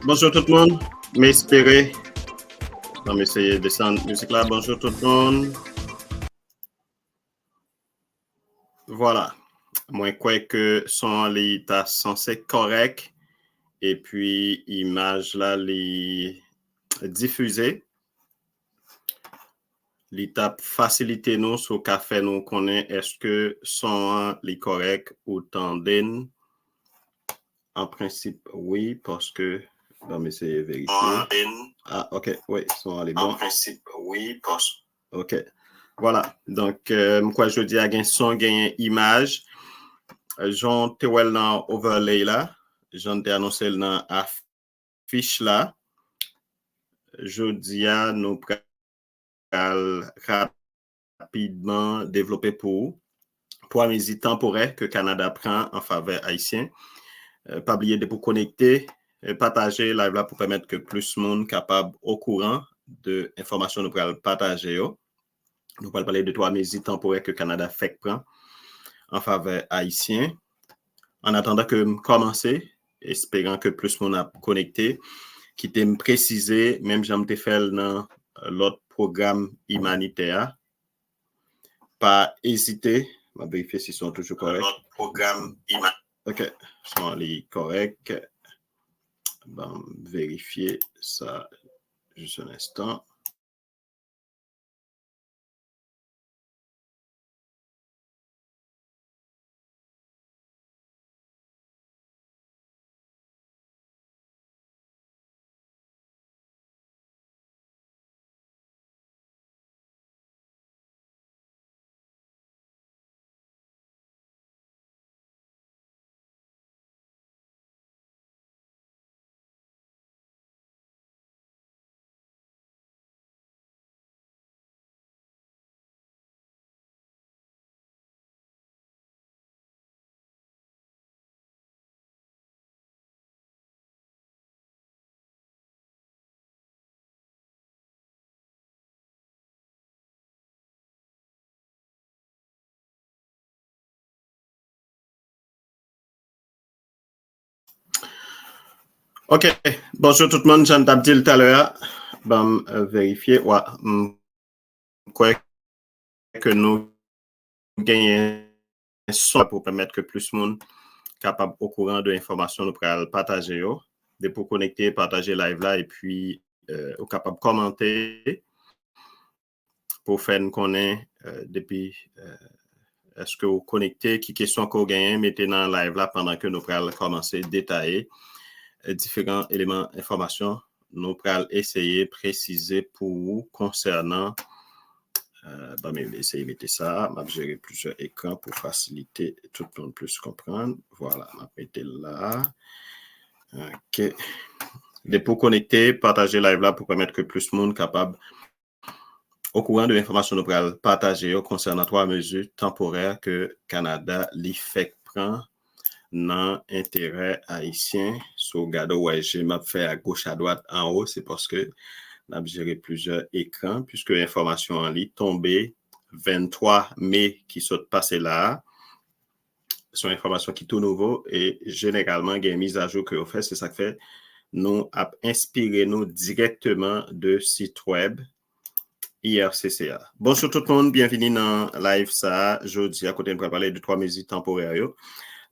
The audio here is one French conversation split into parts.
Bonjour tout le monde, m'espérer. On va essayer de descendre la musique là. Bonjour tout le monde. Voilà. Moi, quoi que son l'état censé correct et puis image là les diffuser. L'étape facilité nous sur café nous connaît est-ce que son les correct ou tandem. En principe oui parce que on va essayer de vérifier. Ah, ok, oui, sont les bons. En principe, oui, parce. Ok, voilà. Donc, quoi je dis à son gain image. J'en te vois dans overlay là. J'en t'ai annoncé dans affiche là. Je dis à nous rapidement développer pour amnésie temporaire que Canada prend en faveur haïtien. Pas oublier de vous connecter, partager live là pour permettre que plus de monde capable au courant de informations nous pourrons partager. Nous allons parler de trois mesures temporaires que Canada fait prend en faveur haïtien. En attendant que commencer, espérant que plus de monde a connecté, qui t'aime préciser, même j'aime te faire dans l'autre programme humanitaire, pas hésiter, on va vérifier s'ils sont toujours corrects. L'autre programme humanitaire. OK, sont les corrects. Bon, vérifier ça juste un instant. OK. Bonjour tout le monde. J'en ai dit tout à l'heure. Bon, vérifier. Ouais. Quoi que nous gagnons son pour permettre que plus de monde capable au courant de l'information nous pourrons partager. De pour connecter, partager live là et puis au capable commenter pour faire nous connaître depuis est-ce que vous connectez, qui question que vous gagnez, mettez dans live là pendant que nous pourrons commencer à détailler différents éléments d'information. Nous pourrons essayer de préciser pour vous concernant Mais essayer de mettre ça. Je vais gérer plusieurs écrans pour faciliter tout le monde plus comprendre. Voilà, on va mettre là. OK. Pour connecter, partager live là pour permettre que plus de monde capable au courant de l'information nous pourrons partager concernant 3 mesures temporaires que Canada l'IFEC prend dans intérêt haïtien. Sur Gado, ouais, j'ai m'a fait à gauche, à droite, en haut, c'est parce que on a géré plusieurs écrans, puisque l'information en ligne tombée 23 mai qui sont passés là. Sont informations qui tout nouveau et généralement, il y a une mise à jour que vous faites, c'est ça que fait. Nous a inspiré nous directement de site web IRCCA. Bonjour tout le monde, bienvenue dans live ça. Jeudi, à côté, nous allons parler de 3 mesures temporaires.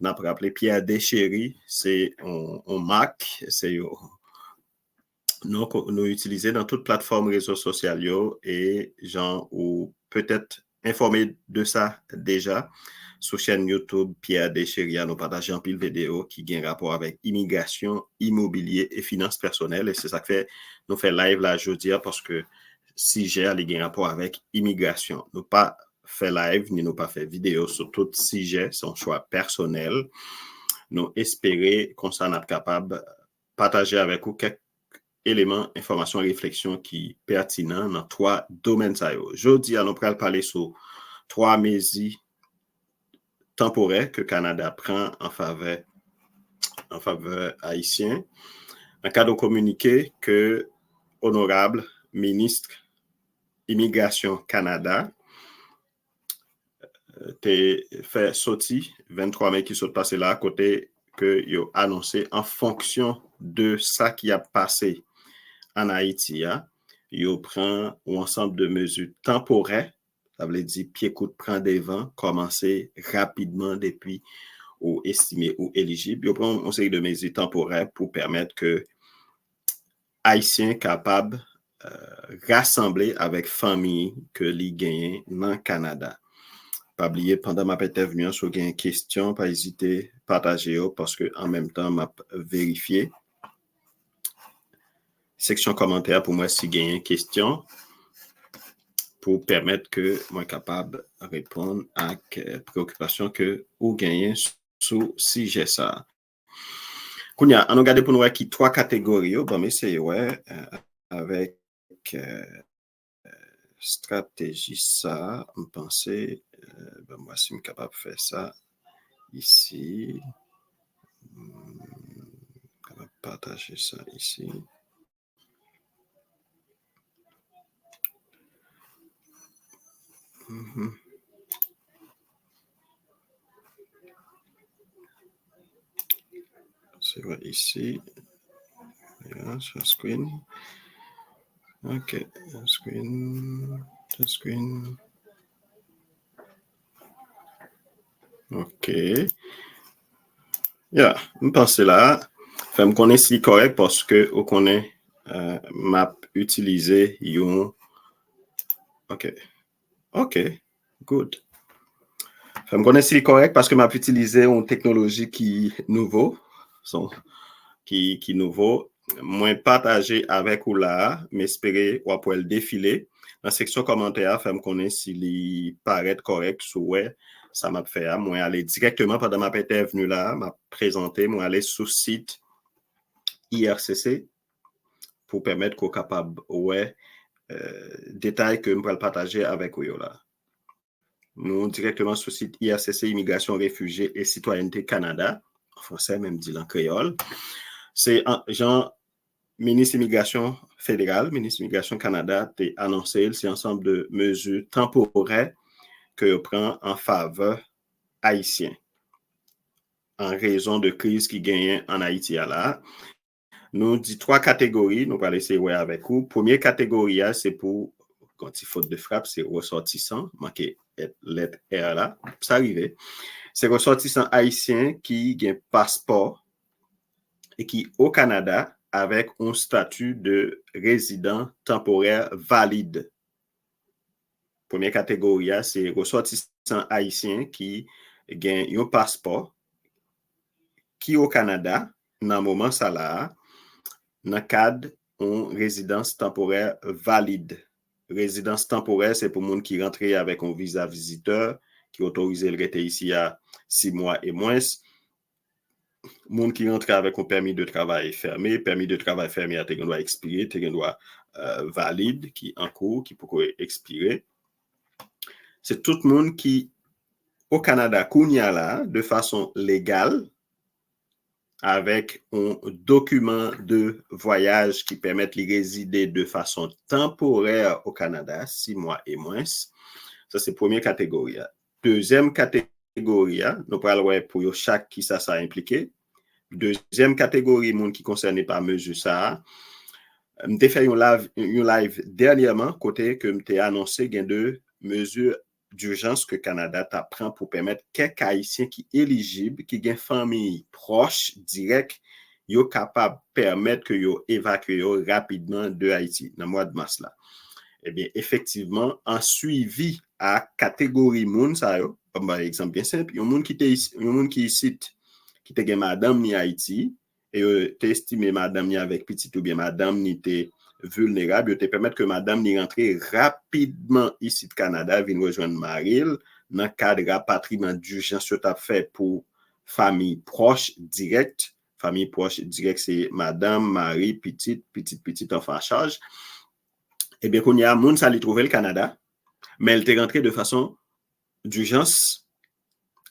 On a rappelé Pierre Deschéry, c'est un Mac, c'est nous utilisons dans toute plateforme réseaux sociaux et gens ou peut-être informés de ça déjà sur chaîne YouTube Pierre Deschéry, nous partageons un pile vidéo qui a un rapport avec immigration, immobilier et finances personnelles et c'est ça que fait nous fait live là aujourd'hui parce que sujet a un rapport avec immigration. Nous pas fait live ni nous pas fait vidéo sur tout sujet, son choix personnel. Nous espérons qu'on s'en est capable de partager avec vous quelques éléments, informations et réflexions qui sont pertinents dans 3 domaines. Aujourd'hui, nous allons parler sur 3 mesures temporaires que le Canada prend en faveur haïtien. En cas de communiqué que honorable ministre Immigration Canada te fait sortir 23 mai qui sont passés là à côté que yo annoncé en fonction de ça qui a passé en Haïti, yo prend un ensemble de mesures temporaires, ça veut dire pied coup de prend des vents, commencer rapidement depuis ou estimé ou éligible. Yo prend une série de mesures temporaires pour permettre que Haïtiens capables rassembler avec famille que li gagne dans le Canada. Pas oublier, pendant ma intervention, si vous avez une question, pas hésiter à partager parce que en même temps, m'a vérifié. Section commentaire pour moi si vous avez une question pour permettre que moi sois capable de répondre à la préoccupation que vous gagnez sur si j'ai ça. Kounia, on a regardé pour nous qui 3 catégories. Bon, mais c'est avec stratégie ça, on pensait, moi si je suis capable de faire ça ici, on va partager ça ici. C'est vrai ici, sur screen. OK, screen. OK. Yeah, je pense là, je me connais si correct parce que on connaît map utiliser yon. OK. Good. Je me connais si correct parce que map utiliser une technologie qui nouveau, qui nouveau. Moi partager avec vous là, m'espérer ou pour le défiler dans la section commentaire, je me connais s'il paraît correct sur ouais. Ça m'a fait, moi aller directement pendant ma intervenue là, m'a présenté, moi aller sur site IRCC pour permettre qu'on capable ouais détails que je vais partager avec vous là. Nous directement sur site IRCC Immigration, Réfugiés et Citoyenneté Canada, en français même dit en créole. C'est Jean ministre Immigration fédéral, ministre Immigration Canada, a annoncé c'est ensemble de mesures temporaires que je prends en faveur haïtien en raison de crise qui gagne en Haïti là. Nous dit 3 catégories, nous allons laisser ouais avec vous. Première catégorie, c'est pour quand il faute de frappe, c'est ressortissant, manqué lettre R là, ça arrive. C'est ressortissant haïtien qui a un passeport et qui au Canada avec un statut de résident temporaire valide. Première catégorie, c'est ressortissant haïtien qui a un passeport qui au Canada, dans le moment ça là, dans le cadre d'une résidence temporaire valide. résidence temporaire, c'est pour les gens qui rentrent avec un visa visiteur, qui autorisé le rester ici à 6 mois et moins. Moun qui rentre avec un permis de travail fermé a te doit expirer, te doit valide, qui en cours, qui peut expirer. C'est tout le monde qui, au Canada, kounya là, de façon légale, avec un document de voyage qui permet de résider de façon temporaire au Canada, 6 mois et moins. Ça, c'est la première catégorie. Deuxième catégorie, nous parlons pour chaque qui ça impliqué. Deuxième catégorie, monde qui concerne par mesure ça. M'te fait un live dernièrement côté que m'te annoncé gain de mesures d'urgence que Canada t'apprend pour permettre quelques haïtiens qui éligibles qui gain famille proche direct yo capable permettre que yo évacuer rapidement de Haïti dans le mois de mars là. Eh bien effectivement en suivi à catégorie monde ça yo par exemple bien simple, un monde qui cite qui te gen madame ni Haïti et te estimé madame ni avec petit ou bien madame ni te vulnérable, te permettre que madame ni rentre rapidement ici de Canada, vin rejoindre Maril dans cadre rapatriement d'urgence que t'a fait pour famille proche direct. Famille proche direct c'est madame, mari, petite enfant à charge. Eh bien qu'on y a moun ça li trouvé le Canada, mais elle t'est rentrée de façon d'urgence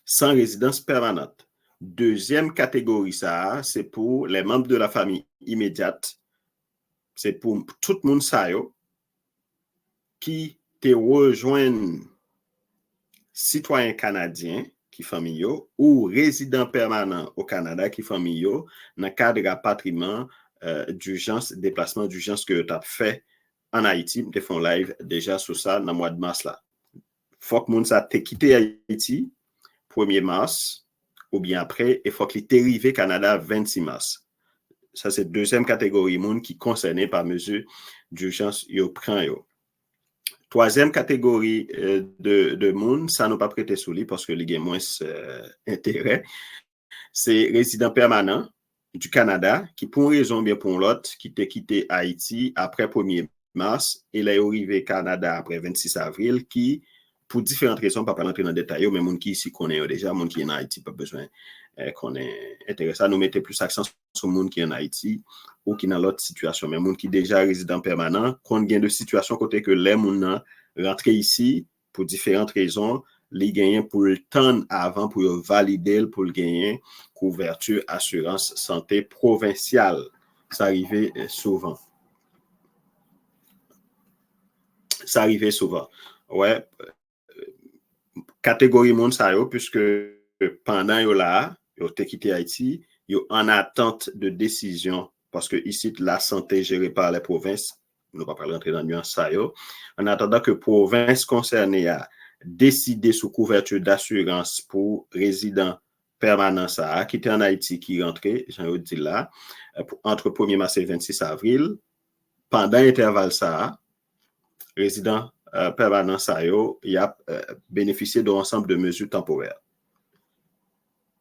sans résidence permanente. Deuxième catégorie, ça, c'est pour les membres de la famille immédiate. C'est pour tout le monde ça, qui te rejoignent citoyens canadiens qui famille ou résidents permanents au Canada qui famille dans le cadre de rapatriement d'urgence, déplacement d'urgence que tu as fait en Haïti. Tu fais un live déjà sur ça dans le mois de mars là. Faut que monde ça te quitté Haïti 1er mars. Ou bien après, il faut qu'il t'est arrivé Canada 26 mars. Ça, c'est deuxième catégorie monde qui concernée par mesure d'urgence yo prend yo. Troisième catégorie de monde, ça n'a pas prêté sous lui parce que il y a moins intérêt. C'est résident permanent du Canada qui, pour une raison bien pour l'autre, qui t'a quitté Haïti après 1er mars et il est arrivé Canada après 26 avril qui pour différentes raisons, pas rentrer dans le détail, mais les gens qui ici connaissent déjà, les gens qui sont en Haïti, pas besoin qu'on est intéressé. Nous mettons plus accent sur les gens qui sont en Haïti ou qui sont dans l'autre situation. Mais les gens qui sont déjà résidents permanents, qu'on gagne de situation côté que les gens rentrent ici pour différentes raisons, les gagnent pour le temps avant, pour valider, pour gagner couverture, assurance, santé provinciale. Ça arrivait souvent. Ouais. Catégorie monde ça yo puisque pendant yo là yo te quitté Haïti yo en attente de décision parce que ici la santé gérée par les provinces nous pas parler rentrer dans nuance ça yo en attendant que province concernée a décidé sous couverture d'assurance pour résidents permanents ça qui était en Haïti qui rentrait j'en dit là entre 1er mars et 26 avril pendant intervalle ça résidents permanent ça yo, il a bénéficié d'un ensemble de mesures temporaires.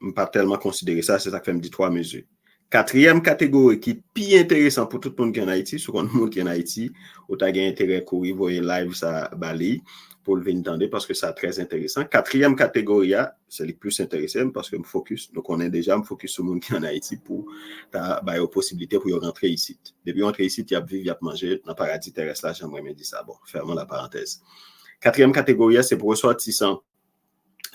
Je ne pas tellement considérer ça, c'est ça que fait me dire 3 mesures. Quatrième catégorie qui est plus intéressant pour tout le monde qui est en Haïti, sur le monde qui est en Haïti, où tu as intérêt à courir, voyer live ça Bali pour le venir entendre parce que c'est très intéressant. Quatrième catégorie, c'est le plus intéressant parce que me focus, donc on est déjà me focus sur le monde qui est en Haïti pour bah la possibilité pour rentrer ici. Depuis rentrer ici, tu as vivre, tu as manger dans le paradis terrestre là, j'aimerais me dire ça. Bon, fermons la parenthèse. Quatrième catégorie, c'est pour ressortissants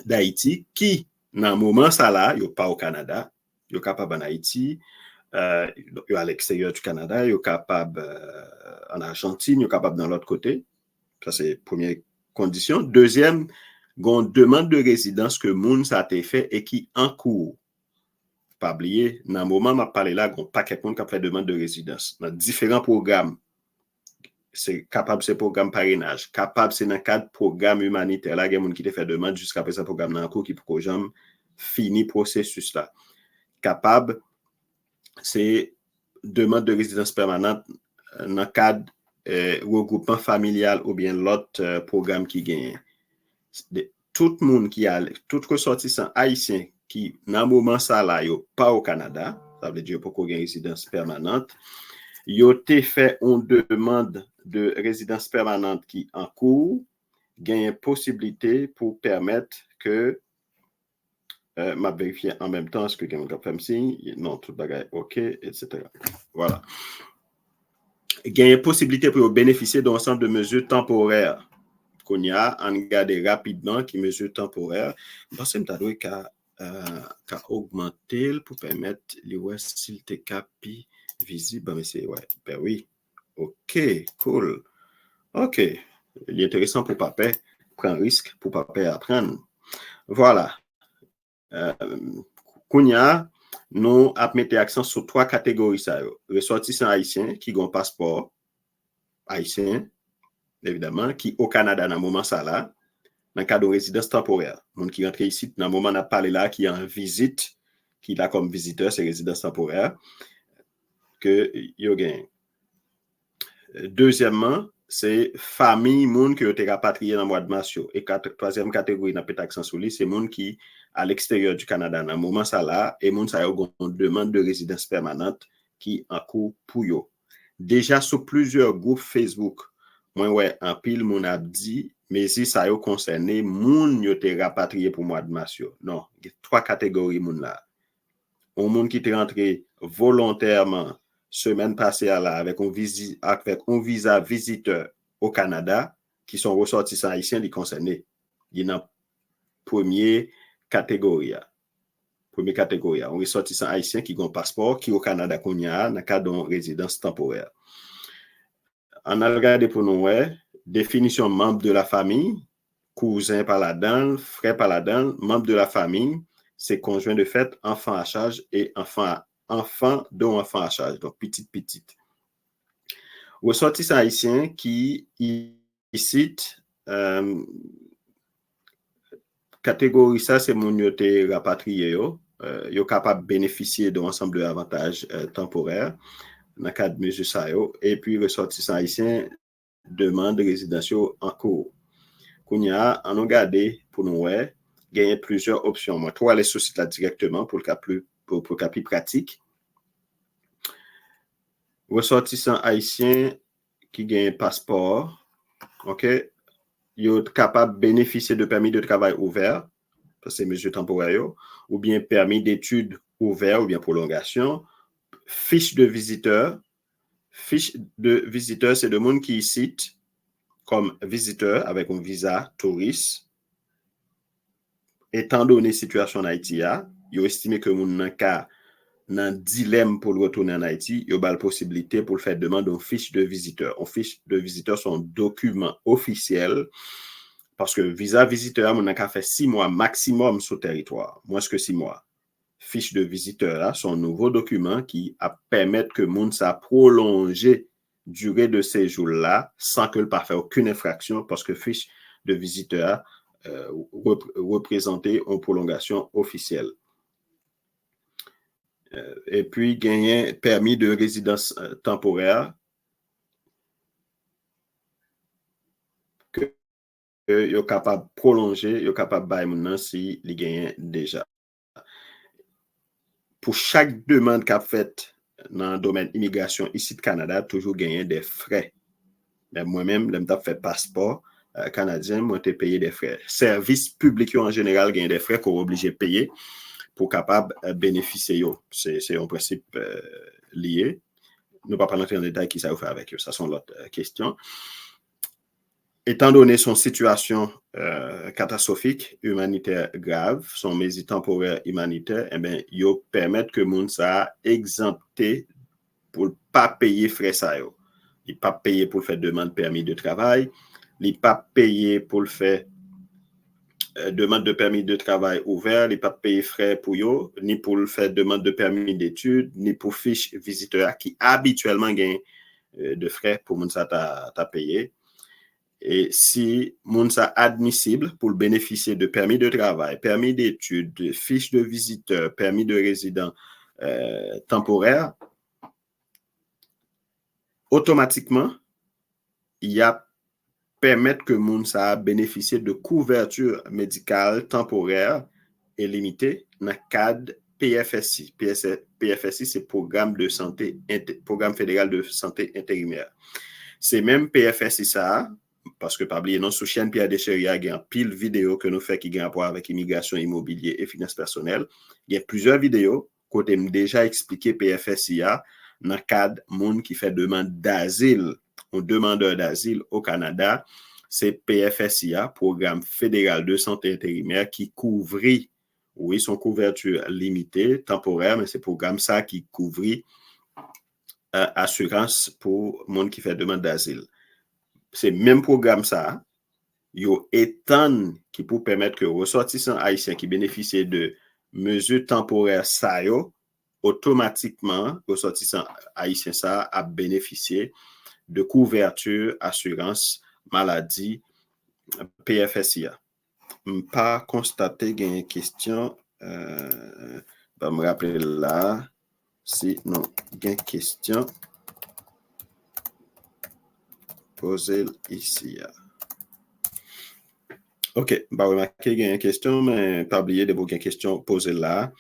d'Haïti qui dans le moment ça là, yo pas au Canada, yo capable en Haïti, yo à l'extérieur du Canada, yo capable en Argentine, yo capable dans l'autre côté. Ça c'est première condition. Deuxième, gon demande de résidence que moun ça a été fait et qui en cours. Pas oublier, dans le moment m'a parlé là, gon paquet moun qui a fait demande de résidence dans différents programmes. C'est capable ces programmes parrainage, capable c'est dans cadre programme humanitaire là, gen moun qui te fait demande jusqu'à présent programme dans cours qui pour jamais fini processus là. Capable c'est demande de résidence permanente dans cadre regroupement familial ou bien l'autre programme qui gagne. Tout le monde qui a tout ressortissant haïtien qui dans moment ça là yo pas au Canada, ça veut dire pour qu'on ait résidence permanente, yo te fait une demande de résidence permanente qui en cours, gagne possibilité pour permettre que m'a vérifié en même temps ce que quelqu'un fait signe, non, tout bagaille, OK, etc. Voilà. Gagne possibilité pour bénéficier d'un ensemble de mesures temporaires qu'on y a en regarder rapidement qui mesures temporaires. Je pense que je dois augmenter pour permettre les s'il te capi visible. Mais c'est ouais, ben oui. OK, cool. OK. Il est intéressant pour papa prendre risque pour papa apprendre. Voilà. Kounya, nous avons mis l'accent sur 3 catégories. Ressortissants haïtiens qui ont un passeport haïtien, évidemment, qui au Canada dans le moment ça là, dans le cadre de résidence temporaire. Les gens qui rentrent ici, dans le moment où on a parlé là, qui est en visite, qui est là comme visiteur, c'est résidence temporaire, que yo gagne. Deuxièmement, c'est famille, moun qui ont été rapatriés dans le mois de mars. Et troisième catégorie, n'a pas accent sur lui, c'est moun qui à l'extérieur du Canada dans le moment ça là, et moun ça a une demande de résidence permanente qui en cours pour yo. Déjà sur plusieurs groupes Facebook, moi ouais, en pile moun a dit, mais si ça yo concerné moun yo été rapatrié pour mois de mars. Non, il y a 3 catégories moun là. Un moun qui est rentré volontairement semaine passée là avec un visa visiteur au Canada qui sont ressortissants haïtiens qui concernés. Il y a une première catégorie. Première catégorie, un ressortissant haïtien qui a un passeport qui au Canada qu'on y a dans le cadre d'une résidence temporaire. On a regardé pour nous, définition membre de la famille, cousin par la dedans, frère par la dedans, membre de la famille, c'est conjoint de fait, enfant à charge et enfant dont enfant à charge, donc petite. Ressortissant haïtien qui ici catégorie ça c'est mon yoté rapatrié yo capable bénéficier d'un ensemble d'avantages temporaires dans le cadre de mesures ça et puis ressortissant haïtien demande résidentielle en cours. Kounya en regardé pour nous gagner plusieurs options. Moi, toi aller sur site là directement pour le cas plus pratique. Ressortissant haïtien qui gagne passeport, OK, yo capable de bénéficier de permis de travail ouvert, ça c'est mesures temporaires, ou bien permis d'études ouvert ou bien prolongation, fiche de visiteur. Fiche de visiteur, c'est de monde qui cite comme visiteur avec un visa touriste. Étant donné la situation en Haïti, ils ont estimé que mon cas dans dilemme pour le retourner en Haïti, il y a la possibilité pour le faire demande d'une fiche de visiteur. Une fiche de visiteur, c'est un document officiel parce que visa visiteur, mon cas fait 6 mois maximum sur le territoire, moins que 6 mois. Fiche de visiteur, là, c'est un nouveau document qui permet que moun sa prolonger durée de séjour là sans que le pas faire aucune infraction parce que fiche de visiteur représenter une prolongation officielle. Et puis, gagner permis de résidence temporaire que yo capable de prolonger, yo capable de bailler maintenant si il gagne déjà. Pour chaque demande qu'a faite dans le domaine immigration ici de Canada, toujours gagner des frais. Moi-même, je me fait passeport canadien, moi, j'ai payé des frais. Services publics en général gagnent des frais qu'on est obligé de payer pour capable bénéficier. C'est un principe lié. Nous ne pouvons pas entrer en détail qui ça vous fait avec eux. Ça sont l'autre question. Étant donné son situation catastrophique, humanitaire grave, son mesure temporaire humanitaire, eh bien, ils permettent que moun sa exempté pour ne pas payer frais ça. Il ne pas payer pour faire demande de permis de travail, il ne pas payer pour le faire demande de permis de travail ouvert, il ne pas payer frais pour eux, ni pour le faire demande de permis d'études, ni pour fiche visiteur qui habituellement gagne de frais pour moun sa ta payer. Et si moun sa admissible pour bénéficier de permis de travail, permis d'études, de fiche de visiteur, permis de résident temporaire, automatiquement, il y a permettre que moun sa bénéficier de couverture médicale temporaire et limitée dans le cadre PFSI. PFSI, c'est Programme fédéral de santé intérimaire. C'est même PFSI ça, parce que pas oublier non, sous chaîne Pierre Descheria, il y a un pile vidéo que nous fait qui a rapport avec immigration, immobilier et finances personnelles. Il y a plusieurs vidéos côté déjà expliqué PFSI dans le cadre monde qui fait demande d'asile, un demandeur d'asile au Canada, c'est PFSIA, Programme fédéral de santé intérimaire, qui couvrit, oui, son couverture limitée, temporaire, mais c'est programme ça qui couvrit assurance pour monde qui fait demande d'asile. C'est même programme ça, yo étend qui pour permettre que ressortissants haïtiens qui bénéficient de mesures temporaires ça yo, automatiquement, ressortissants haïtiens ça a bénéficié de couverture, assurance, maladie, PFSIA. Pas constaté qu'il y a une question. Va me rappeler là. Si non, il y a une question. Posez ici. OK. Bah, remarquez qu'il y a une question, mais pas oublier de vous une question posée là.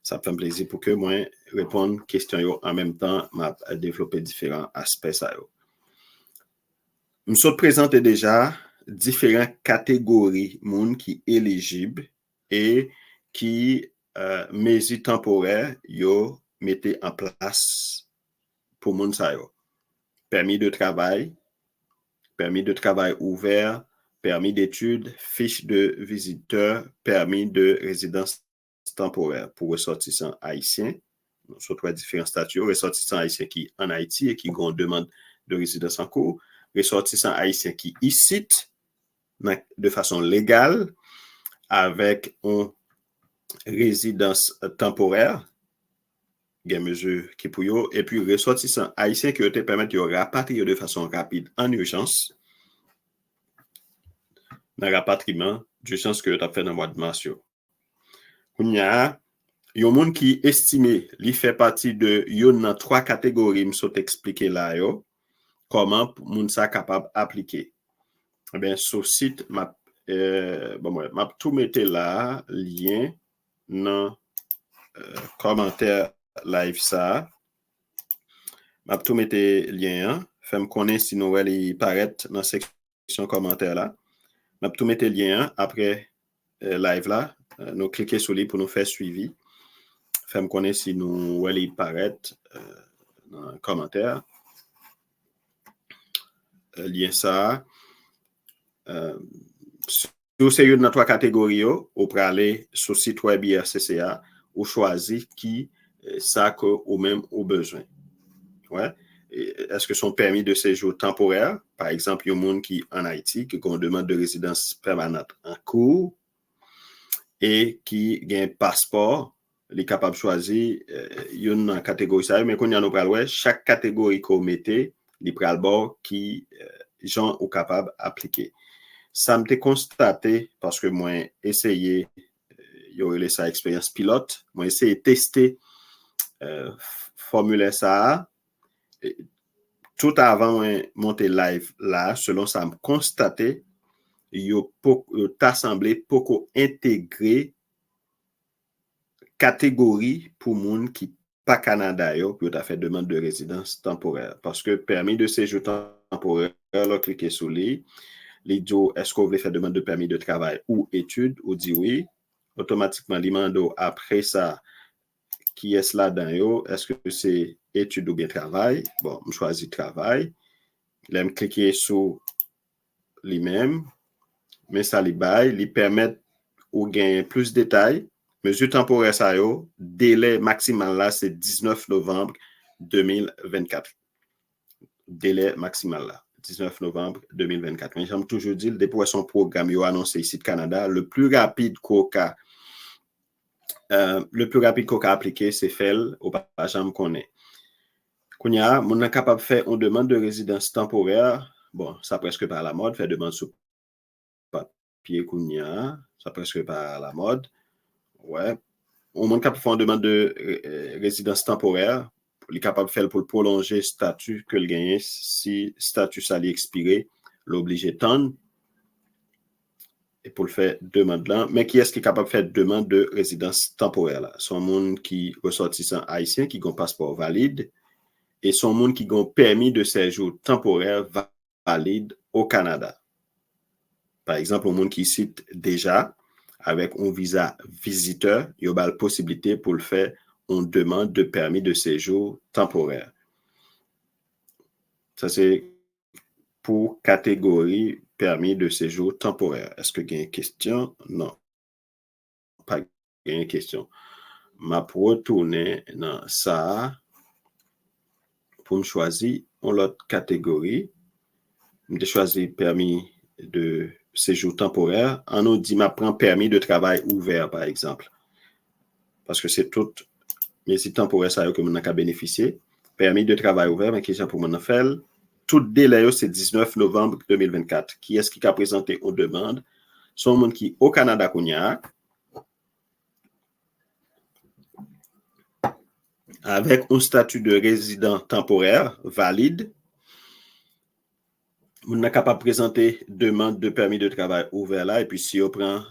Ça me fait un plaisir pour que moi répondre aux questions en même temps, m'a développer différents aspects ça. Je me présente déjà différentes catégories de monde qui éligibles et qui mesures temporaires yo mettez en place pour monde ça yo. Permis de travail ouvert, permis d'études, fiche de visiteur, permis de résidence temporaire pour ressortissants haïtiens, surtout à différents statuts, ressortissants haïtiens qui en Haïti et qui ont demande de résidence en cours, ressortissants haïtiens qui ici de façon légale avec une résidence temporaire, des mesures qui pour eux, et puis ressortissants haïtiens qui te permettent de rapatrier de façon rapide en urgence dans le rapatriement d'urgence que tu as fait dans le mois de mars. Il y a un monde qui estime qu'il fait partie de yon dans 3 catégories, je vais expliquer là comment moun sa capable appliquer. Eh bien, sur le site, m'a tout mettre là, lien dans commentaire live ça. M'a tout mettre lien, fait me connaître si nous allons paraître dans la section commentaire là. M'a tout mettre lien après live là, nous cliquer sur lui pour nous faire suivi. Fait me connaître si nous allons paraître dans le commentaire. Lien ça. Sur ces une dans 3 catégories, ou pour aller sur le site web IRCCA, ou choisir qui ça que ou même au besoin. Ouais. Est-ce que son permis de séjour temporaire, par exemple, il y a un monde qui en Haïti, qui a une demande de résidence permanente en cours et qui a un passeport, il est capable de choisir une catégorie ça, mais quand il y a un chaque catégorie qu'on mettait, il prend le bord qui gens sont capables d'appliquer. Ça m'a constaté parce que moi, essayé, il y aurait ça expérience pilote, moi, essayé de tester formulaire ça. Tout avant de monter live là, selon ça m'a constaté, il y a semblé beaucoup intégrer catégorie pour monde qui pas Canada pour ta fait demande de résidence temporaire parce que permis de séjour temporaire, là cliquer sur lui. Les dit est-ce qu'on veut faire demande de permis de travail ou études, ou dit oui, automatiquement, il demande après ça, qui est là-dedans, est-ce que c'est études ou bien travail? Bon, je choisis travail. Là, je clique sur lui-même, mais ça lui permet de gagner plus de détails. Mesure temporaire, ça délai maximal là, c'est 19 novembre 2024. Délai maximal là. 19 novembre 2024. Mais j'aime toujours dire, depuis son programme, il a annoncé ici de Canada, le plus rapide qu'on a appliqué, c'est fait au pas j'aime connaît. Kounya, on est capable de faire une demande de résidence temporaire. Bon, ça presque pas à la mode, faire demande sur papier Kounya, ça presque pas à la mode. Ouais. On est capable de faire une demande de résidence temporaire. Il est capable de faire pour prolonger le statut que le gagne si le statut s'allait expirer, l'obliger de tendre et pour le faire demande là. Mais qui est-ce qui est capable de faire demande de résidence temporaire là? Son monde qui ressortissant haïtien qui ont un passeport valide et son monde qui ont permis de séjour temporaire valide au Canada. Par exemple, un monde qui cite déjà avec un visa visiteur, il y a la possibilité pour le faire une demande de permis de séjour temporaire. Ça, c'est pour catégorie permis de séjour temporaire. Est-ce que il y a une question? Non. Pas une question. Je vais retourner dans ça pour me choisir une autre catégorie. Je vais choisir permis de séjour temporaire. On nous dit, je prends permis de travail ouvert, par exemple. Parce que c'est tout, mais c'est temporaire, ça que je peux bénéficier. Permis de travail ouvert, mais question pour mon faire. Tout délai, c'est 19 novembre 2024. Qui est-ce qui a présenté une demande? Son monde qui au Canada qu'on y a, avec un statut de résident temporaire valide, on n'est capable de présenter demande de permis de travail ouvert là, et puis si on prend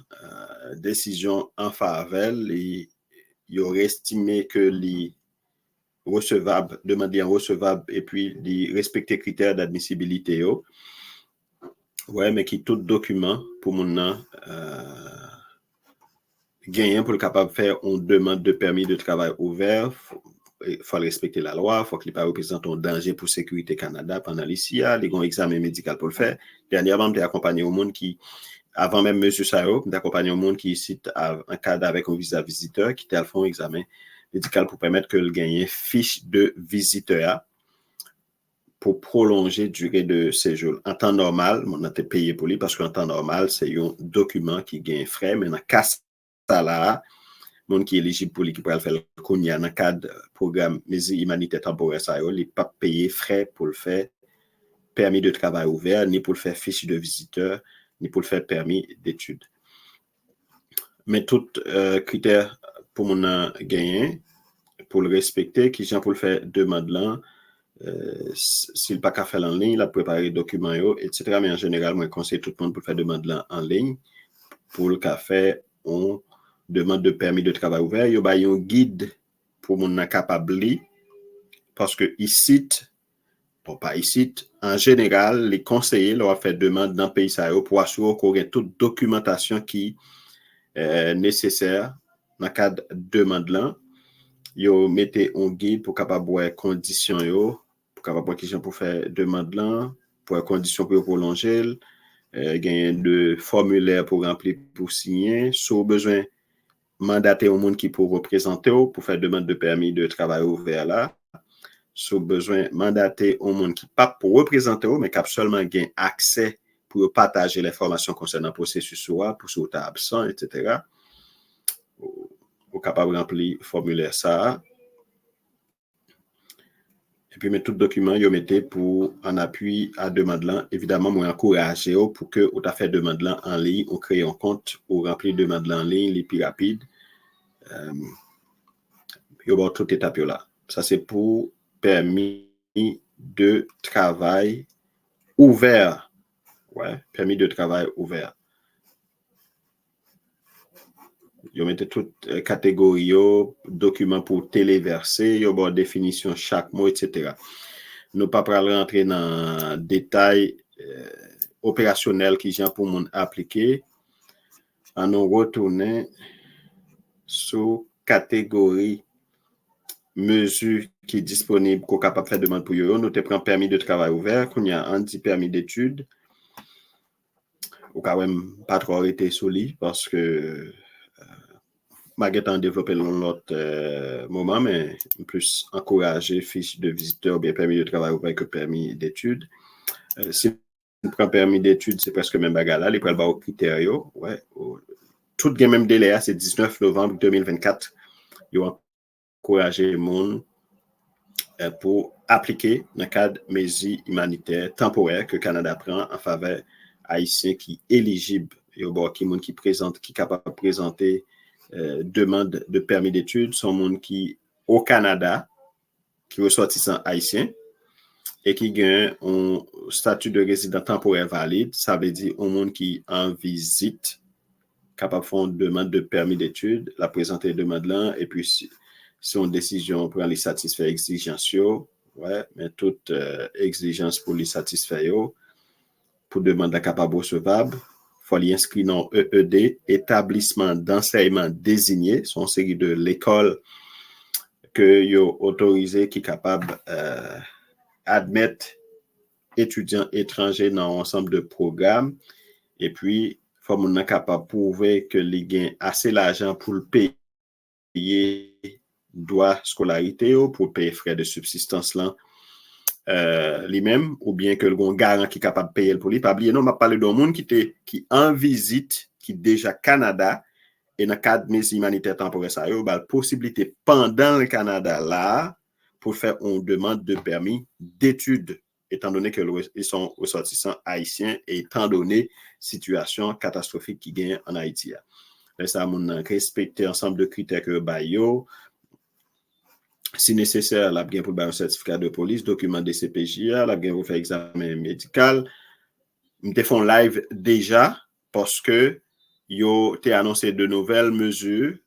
décision en faveur, il aurait estimé que les recevables, demander en recevable, et puis les respecter critères d'admissibilité. Ouais, mais qui tout document pour mon gagner pour le capable de faire une demande de permis de travail ouvert. Il faut respecter la loi, il faut qu'il ne représente pas un danger pour la sécurité Canada pendant l'ici, il y a un examen médical pour le faire. Dernièrement, j'ai accompagné au monde qui, avant même M. Sao, j'ai accompagné au monde qui cite un cadre avec un visa visiteur qui a fait un examen médical pour permettre que le gagne fiche de visiteur pour prolonger la durée de séjour. En temps normal, on a été payé pour lui parce qu'en temps normal, c'est un document qui gagne frais, mais dans le cas là, monde qui est éligible pour l'équipe pour faire le dans le cadre programme mesures humanitaires temporaires, il n'est pas payé frais pour le faire permis de travail ouvert, ni pour le faire fiche de visiteur, ni pour le faire permis d'études. Mais tout critère pour mon gagner, pour le respecter, qui vient pour le faire demande là, s'il pas qu'à faire en ligne, il a préparé les documents, etc. Mais en général, moi, je conseille tout le monde pour faire demande là en ligne, pour le café, on demande de permis de travail ouvert, il y a un guide pour mon capable parce que ici, bon pas ici, en général, les conseillers leur fait demande dans le pays pour assurer qu'on ait toute documentation qui est nécessaire dans le cadre de demande là. Yo mettez un guide pour capable voir conditions yo, pour capable voir question pour faire demande là, pour conditions pour prolonger, gagner de formulaire pour remplir pour signer, si besoin mandater au monde qui pour représenter pour faire demande de permis de travail ouvert là. Si besoin mandater au monde qui pas pour représenter mais qui a seulement gain accès pour partager l'information concernant le processus pour si vous êtes absent, etc. Vous capable de remplir le formulaire ça. Et puis, mettre tout document, vous mettez pour en appui à demande là. Évidemment, moi, encourager pour que vous fait demande là en ligne, on crée un compte ou remplir demande là en ligne, les plus rapides. Yo bon toute étape là. Ça c'est pour permis de travail ouvert. Ouais, permis de travail ouvert. Yo mettez toute catégorie, documents pour téléverser, yo bon définition chaque mot, etc. Nous pas pas rentrer dans détails opérationnels qui sont pour mon appliquer. On nous retourner sous catégorie mesure qui est disponible qu'on est capable de faire demande pour eux. Nous te prenons permis de travail ouvert, qu'on y a un petit permis d'études. Ou quand même pas trop arrêté sur lui parce que malgré en développé l'autre moment, mais plus encourager fiche de visiteur ou bien permis de travail ouvert que permis d'études. Si on prend permis d'études, c'est presque même bagarre là, les prêts aux critères. Ouais, tout le même délai, c'est 19 novembre 2024. Ils ont encouragé le monde pour appliquer dans le cadre de mesures humanitaires temporaires que le Canada prend en faveur haïtien qui est éligible et au bord qui présente, qui est capable de présenter demande de permis d'études, sont monde qui au Canada, qui ressortissant haïtien et qui gagne un statut de résident temporaire valide, ça veut dire un monde qui en visite, capable de faire une demande de permis d'études, la présenter demande là, et puis si on décision pour aller satisfaire exigences, Ouais, mais toute exigence pour les satisfaire, pour demander capable recevable, il faut l'inscrire dans EED, établissement d'enseignement désigné, c'est une série de l'école que yo autorisé qui est capable admettre étudiants étrangers dans un ensemble de programmes. Et puis, il faut qu'on soit capable de prouver que les gains assez l'argent pour le payer droit scolarité ou pour payer frais de subsistance là lui-même, ou bien que le garant qui est capable de payer pour lui. Pas oublier, non, on m'a parlé d'un monde qui en visite, qui déjà Canada, et dans le cadre de mes humanitaires temporaires, ça y a la possibilité pendant le Canada là, pour faire une demande de permis d'études, étant donné qu'ils sont ressortissants haïtiens et étant donné situation catastrophique qui gagne en Haïti. Là, ça a respecté ensemble de critères que bayo. Si nécessaire, la bien pour le certificat de police, document de CPJA, la bien pour faire examen médical. Nous te font live déjà parce que yo t'ai annoncé de nouvelles mesures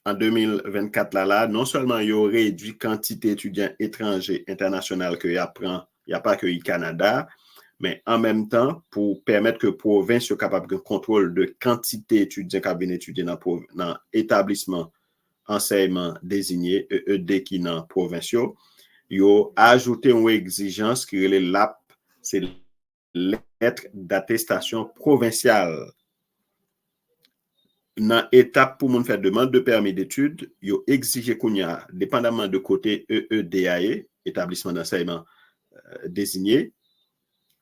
en 2024 là, non seulement yo réduit quantité d'étudiants étrangers internationaux que y apprend, il n'y a pas que le Canada, mais en même temps, pour permettre que la province soit capable de contrôle de quantité d'étudiants qui viennent étudier dans l'établissement enseignement désigné, EED qui dans provinciaux, yo ajouté une exigence qui est l'AP, c'est lettre d'attestation provinciale. Dans l'étape pour mon faire demande de permis d'études, yo exigé qu'on y a, dépendamment de côté EEDAE, établissement d'enseignement désigné,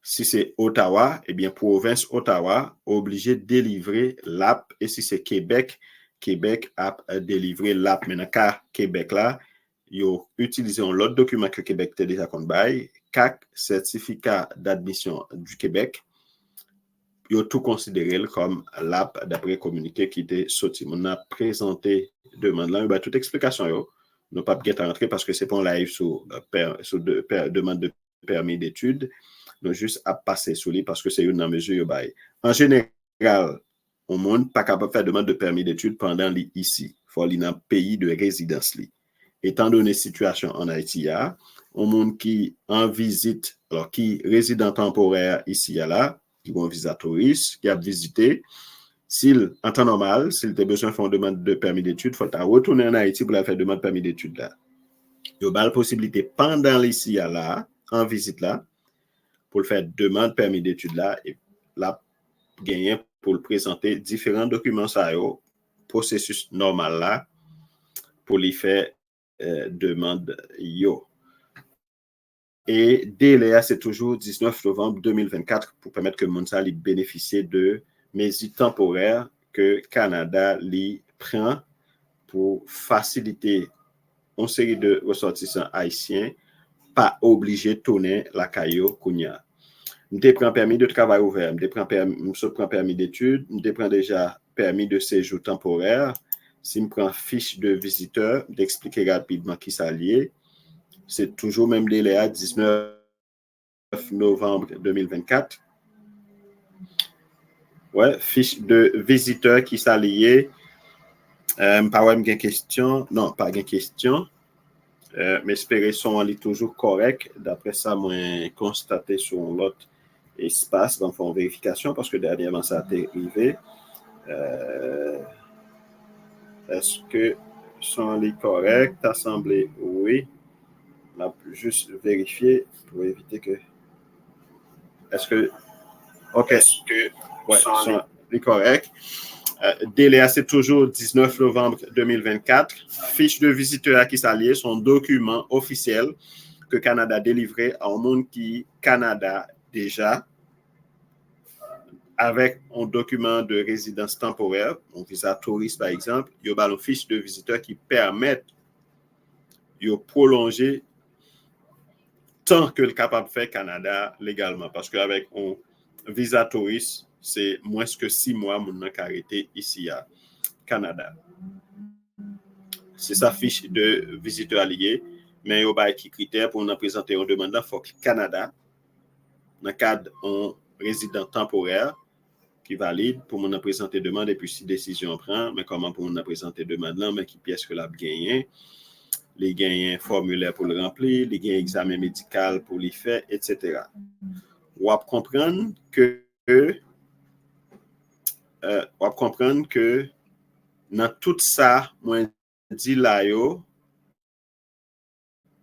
si c'est Ottawa, eh bien, province Ottawa, obligé de délivrer l'AP, et si c'est Québec, Québec a délivré l'AP. Mais dans le cas Québec là, yo utilisé l'autre document que Québec a déjà qu'on bail, CAC, certificat d'admission du Québec, yo tout considéré comme l'AP d'après communiqué qui était sorti. On a présenté demande là, bah, toute explication yo, nous pas bien rentrer parce que c'est pas un live sur demande de permis d'études, nous juste à passer sur lui parce que c'est une mesure bail. En général, au monde pas capable de faire demande de permis d'études pendant les ici, faut aller dans pays de résidence li. Étant donné la situation en Haïti, au monde qui en visite, alors qui résident temporaire ici là, qui ont un visa touriste, qui a visité, s'il, en temps normal, s'il a besoin de faire une demande de permis d'études, il faut retourner en Haïti pour faire demande de permis d'études là. Il y a la possibilité pendant l'ici là, en visite là, pour le faire demande permis d'études là, et là, gagner pour le présenter différents documents ça yo, processus normal là, pour lui faire demande yo. Et délai, c'est toujours 19 novembre 2024 pour permettre que Monsa lui bénéficie de mesures temporaires que Canada lui prend pour faciliter une série de ressortissants haïtiens pas obligés de tourner la caillou Kounia. Je prends permis de travail ouvert, je prends permis d'études, je prends déjà permis de séjour temporaire. Si je prends fiche de visiteur, d'expliquer rapidement qui s'allie, c'est toujours même délai à 19 novembre 2024. Ouais, fiche de visiteur qui s'allie. Pas de question. Non, pas de question. Mais espérer son est toujours correct. D'après ça, moi, constaté sur l'autre espace dans une vérification parce que dernièrement, ça a été arrivé. Est-ce que son est correct? T'as semblé oui. On a juste vérifié pour éviter que. Est-ce que. OK. Est-ce que. Ouais, son est correct. Délai, c'est toujours 19 novembre 2024. Fiche de visiteur à qui s'allie, son document officiel que Canada a délivré à un monde qui Canada déjà avec un document de résidence temporaire, un visa touriste par exemple, il y a une fiche de visiteur qui permet de prolonger tant que le capable de faire Canada légalement. Parce qu'avec un visa touriste, c'est moins que 6 mois mon arrêté ici à Canada. C'est sa fiche de visiteur allié, mais il y a des critères pour nous présenter une demande. Il faut que Canada, dans le cadre d'un résident temporaire, qui valide pour nous présenter demande et puis si décision prend, mais comment pour nous présenter demande là, mais qui pièce que l'a gagné. les gagnent un formulaire pour le remplir, les gagnent un examen médical pour le faire, etc. Ou à comprendre que dans tout ça, moi dit là yo,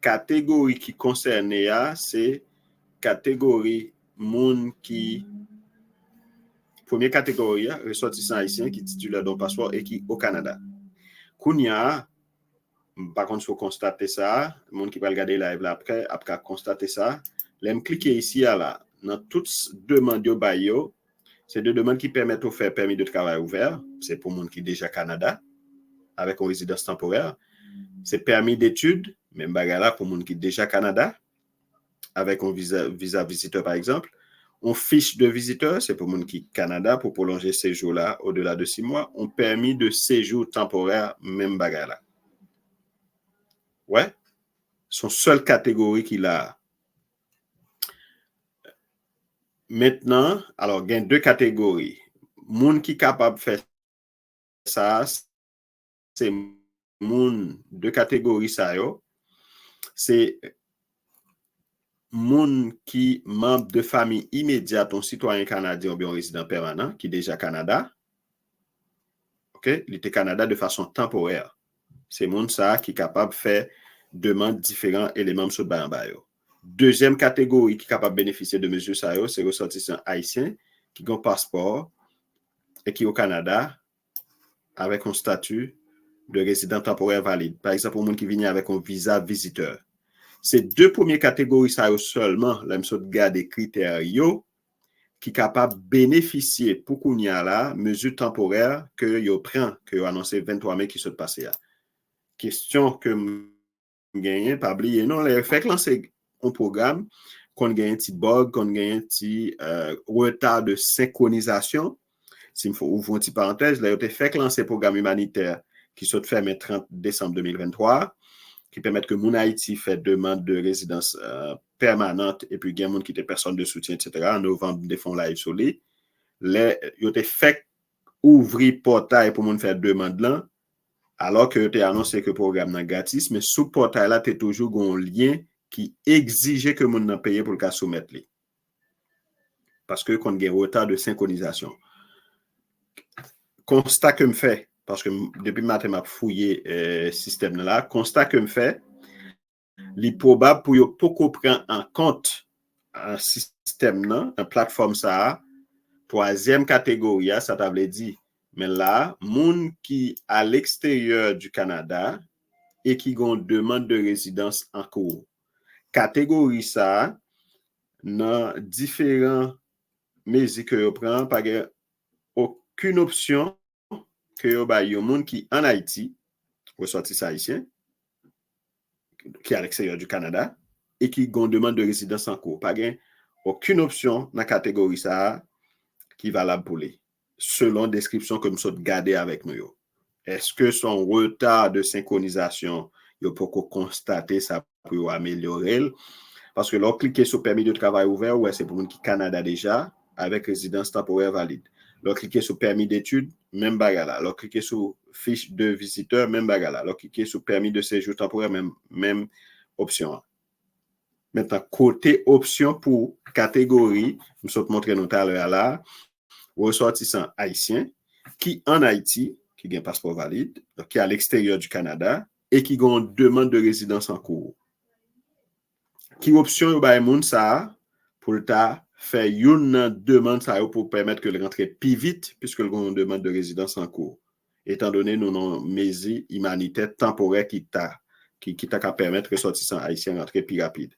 catégorie qui concerne c'est catégorie moun qui première catégorie ressortissant haïtien qui titulaire d'un passeport et qui au Canada. Kounya par contre faut constater ça, moun qui va regarder live là après constater ça, l'aime cliquer ici là dans toutes demandes yo bayo, c'est deux demandes qui permettent de faire permis de travail ouvert, c'est pour moun qui déjà Canada avec une résidence temporaire, c'est permis d'études, même bagarre pour moun qui déjà Canada avec un visa visiteur par exemple. On fiche de visiteur, c'est pour moun qui Canada pour prolonger ce séjour là au-delà de 6 mois. On permis de séjour temporaire, même bagarre là. Ouais, son seule catégorie qu'il a. Maintenant, alors, il y a deux catégories. Moun qui capable de faire ça, c'est moun deux catégories ça yo. C'est moun qui membre de famille immédiate, un citoyen canadien ou bien un résident permanent qui est déjà Canada. OK, il était Canada de façon temporaire. C'est moun ça qui est capable de faire demande différents éléments sur bayo. Deuxième catégorie qui est capable de bénéficier de mesures ça yo, c'est ressortissants haïtiens qui ont un passeport et qui au Canada avec un statut de résident temporaire valide. Par exemple, pour moun qui vient avec un visa visiteur. Ces deux premières catégories, ça seulement, là, je garde des critères qui sont capables de bénéficier pour qu'on y a là, mesure temporaire que yo prend, que yo annoncé 23 mai qui se passe là. Question que gagne, pas oublier, non, les fait lancer un programme qu'on gagne un petit bug, qu'on gagne un petit retard de synchronisation. S'il faut ouvrir une petite parenthèse, là, il a fait lancer un programme humanitaire qui se fait le 30 décembre 2023. Qui permettent que mon Haïti fait demande de résidence permanente et puis il y a des gens qui étaient personnes de soutien, etc. En novembre, des fonds live sur lui. Ils ont fait ouvrir portail pour mon faire demande là, alors que tu as annoncé que le programme est gratis, mais sous portail là, tu as toujours un lien qui exigeait que mon paye pour le cas soumettre. Parce que quand il y a un retard de synchronisation. Constat que me fait, parce que depuis matin, je fouillé le système là. Constat que me fait, il est probable pour yo poko prendre en compte un système là, une plateforme ça. Troisième catégorie, ça t'avait dit. Mais là, moun qui à l'extérieur du Canada et qui ont demande de résidence en cours. Catégorie ça, dans différents mesures que yo prend, pas aucune option que yo ba yo moun qui en Haïti, ressortissant haïtien, qui est à l'extérieur du Canada et qui ont demande de résidence en cours. Pas aucune option dans la catégorie ça qui est valable pour les. Selon description que nous sommes gardés avec nous. Est-ce que son retard de synchronisation, il faut constater ça pour améliorer? Parce que là, cliquez sur permis de travail ouvert, ouais, c'est pour nous qui Canada déjà, avec résidence temporaire valide. Là, cliquez sur permis d'études, même bagala. Là, cliquez sur fiche de visiteur, même bagala. Là, cliquez sur permis de séjour temporaire, même option. Maintenant, côté option pour catégorie, nous sommes montré tout à l'heure là, ressortissant haïtien qui en Haïti, qui a un passeport valide, qui est à l'extérieur du Canada et qui a une demande de résidence en cours. Qui option yo bay moun ça pour ta faire une demande ça pour permettre que le rentre plus vite puisque le une demande de résidence en cours. Étant donné nous non mesures humanitaires temporaires qui t'a qu'à permettre ressortissant haïtien rentrer plus rapide.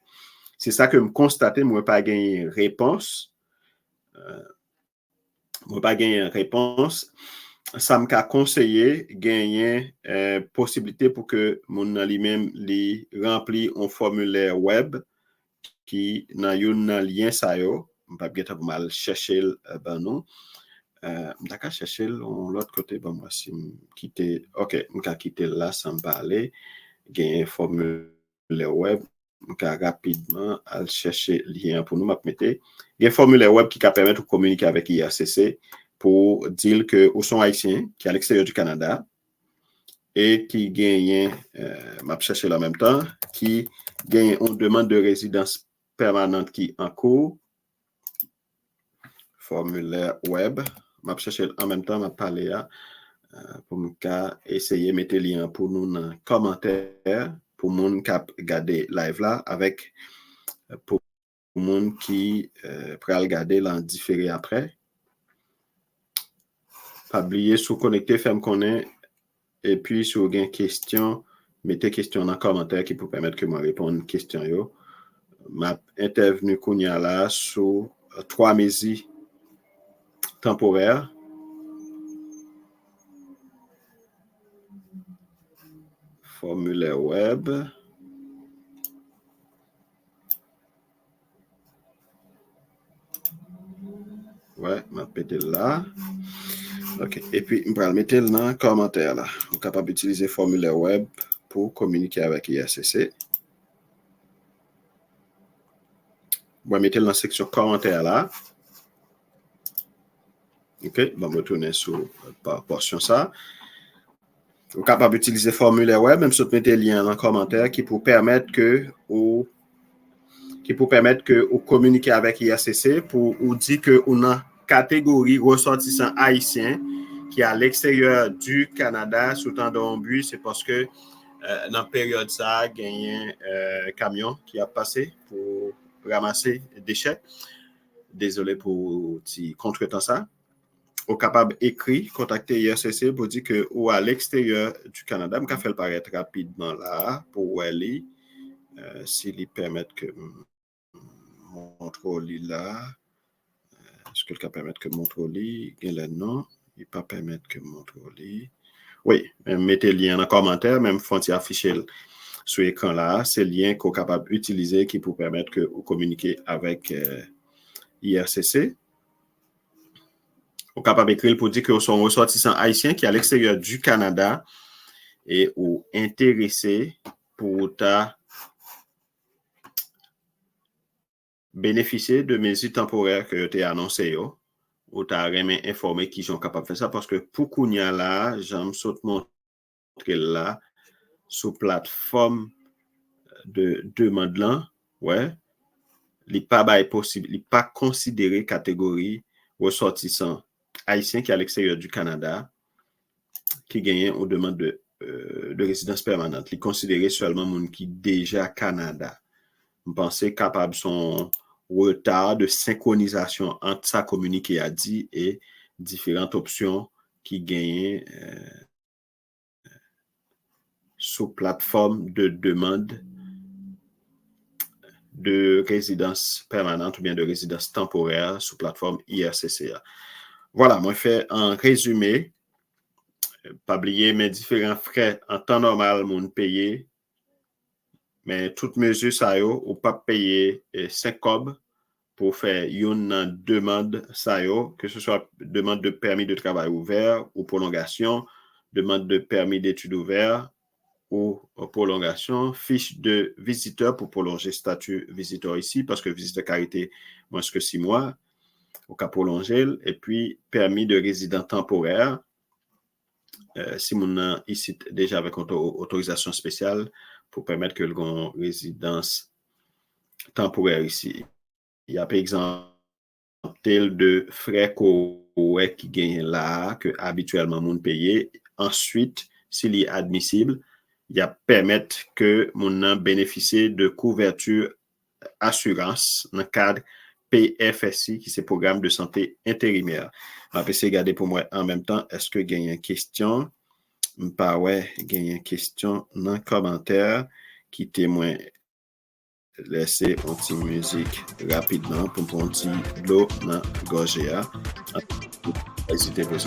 C'est ça que me constater moi pas gagner réponse. Moi pas gagner réponse. Ça m'a conseillé gagner possibilité pour que mon lui-même li rempli un formulaire web qui dans un lien ça yo pas bien pour mal chercher ben non d'accord chercher l'autre côté ben moi si quitter OK m'ka quitter là sans parler gagner formulaire web m'ka rapidement aller chercher lien pour nous m'a mettre un formulaire web qui va permettre de communiquer avec IRCC pour dire que au son haïtien qui est à l'extérieur du Canada et qui gagne, m'a cherché en même temps, qui gagne une demande de résidence permanente qui en cours, formulaire web, m'a cherché en même temps, m'a parlé pour nous essayer de mettre le lien pour nous dans les commentaires, pour nous regarder live là, avec pour nous qui pourra regarder l'en différé après. Pas oublier sous connecter, faire me connaître. Et puis, si vous avez une question, mettez question dans les commentaires qui peut permettre que je réponde aux questions. Je suis intervenu là sur 3 mesures temporaires. Formulaire web. Ouais, je vais péter là. OK. Et puis, je vais mettre dans les commentaires là. Vous êtes capable d'utiliser le formulaire web pour communiquer avec IRCC. Je vais mettre dans la section commentaires là. OK. Je vais retourner sur la portion ça. Vous êtes capable d'utiliser le formulaire web, même si vous mettez le lien dans le commentaire qui peut permettre que vous communiquez avec IRCC pour vous dire que vous avez une catégorie ressortissant haïtien qui est à l'extérieur du Canada sous temps d'un but. C'est parce que dans la période ça, il y a un camion qui a passé pour ramasser des déchets. Désolé pour contretemps ça. Vous êtes capable d'écrire, contacter IRCC pour dire que ou à l'extérieur du Canada, je vais faire le paraître rapidement là pour aller s'il permet que montre au lit là. Est-ce que le cas permet que montre au lit? Il y a le nom. Il ne peut pas permettre que montre au lit. Oui, mettez le lien dans le commentaire, même quand il affiché sur l'écran là. C'est le lien qu'on est capable d'utiliser qui peut permettre que vous communiquez avec IRCC. Vous êtes capable d'écrire pour dire que vous sont ressortissants haïtiens qui est à l'extérieur du Canada et ou intéressés pour bénéficier de mesures temporaires que tu as annoncées. Ou tu as informé qu'ils sont capables de faire ça parce que pour qu'on y a là, j'aime saute montrer là sur plateforme de demande là, ouais, il n'est pas possible, il n'est pas considéré catégorie ressortissant haïtien qui est à l'extérieur du Canada qui gagne une demande de résidence permanente. Il est considéré seulement moun qui déjà Canada. Vous pensez capable son retard de synchronisation entre sa communiqué a dit et différentes options qui gagnent sous plateforme de demande de résidence permanente ou bien de résidence temporaire sous plateforme IRCCA. Voilà, moi, je fais un résumé. Pas oublier mes différents frais en temps normal, mon payer. Mais toute mesure, ça y est, ou pas payer 5 cob pour faire une demande, ça y est, que ce soit demande de permis de travail ouvert ou prolongation, demande de permis d'études ouvert ou prolongation, fiche de visiteur pour prolonger statut visiteur ici, parce que visiteur carité, moins que 6 mois, au cas prolongé, et puis permis de résident temporaire, si mon a ici déjà avec autorisation spéciale pour permettre que l'on résidence temporaire ici. Il y a par exemple tel de frais qui gagnent là, que habituellement mon payer. Ensuite, s'il est admissible, il y a permettre que mon bénéficier de couverture assurance dans le cadre PFSI, qui est le programme de santé intérimaire. Je vais essayer de regarder pour moi en même temps, est-ce que il y a une question? Bah ouais, il y a une question dans le commentaire qui témoigne. Laissez une petite musique rapidement pour prendre un petit l'eau dans la gorge. N'hésitez pas.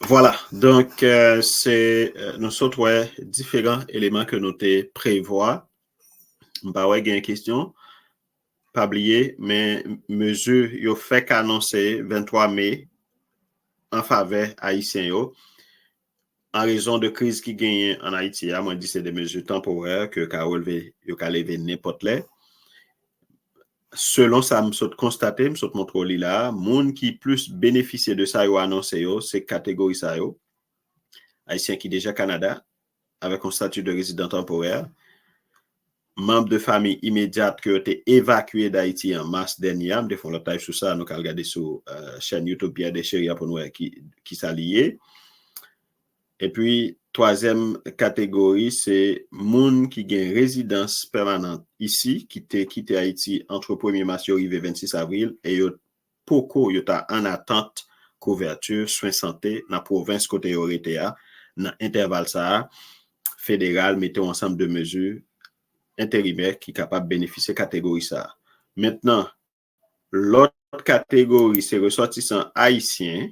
Voilà, donc c'est nous autres différents éléments que nous te prévoit. Bah ouais, il y a une question. Pas oublier, mais mesure yo fait qu'annoncer 23 mai en faveur haïtien yo. En raison de crise qui gagne en Haïti, moi je dis c'est des mesures temporaires que ka lever n'importe là. selon ça, je constaté, je montre là, monde qui plus bénéficié de ça, yo annoncé yo, c'est catégorie ça yo. Haïtien qui déjà Canada, avec un statut de résident temporaire, membres de famille immédiate qui ont été évacués d'Haïti en mars dernier. Nous font le live sur ça, nous allons regarder sur chaîne YouTube Pierre Deschéria pour nous qui s'allie. Et puis, troisième catégorie, c'est moun qui gagne résidence permanente ici, qui t'a quitté Haïti entre 1er mars et 26 avril, et yo poko yo ta en attente couverture soins santé dans la province côté Oretea, dans intervalle ça fédéral mettez ensemble de mesures intérimaires qui capable de bénéficier catégorie ça. Maintenant, l'autre catégorie, c'est ressortissants haïtiens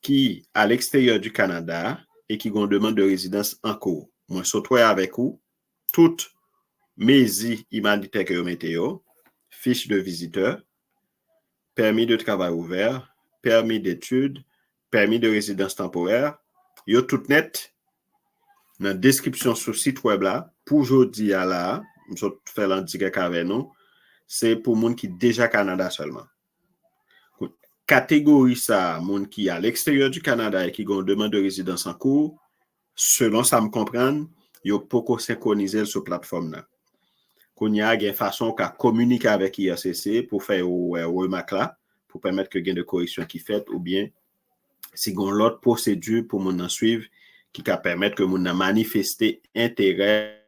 qui, à l'extérieur du Canada, et qui ont demande de résidence en cours. Moi, je suis avec vous, toutes mes humanitaires que vous mettez, fiche de visiteur, permis de travail ouvert, permis d'études, permis de résidence temporaire, yo tout net dans la description sur le site web là, pour aujourd'hui à là, je vais faire l'en direct avec nous, c'est pour les gens qui sont déjà au Canada seulement. Catégorie ça, moun qui à l'extérieur du Canada et qui ont demande de résidence en cours, selon ça me comprendre, yo poko synchroniser sur plateforme là. Qu'on y a une façon qu'à communiquer avec IRCC pour faire remarque là, pour permettre que gain de correction qui fait ou bien si gon l'autre procédure pour moun en suivre qui va permettre que moun manifester intérêt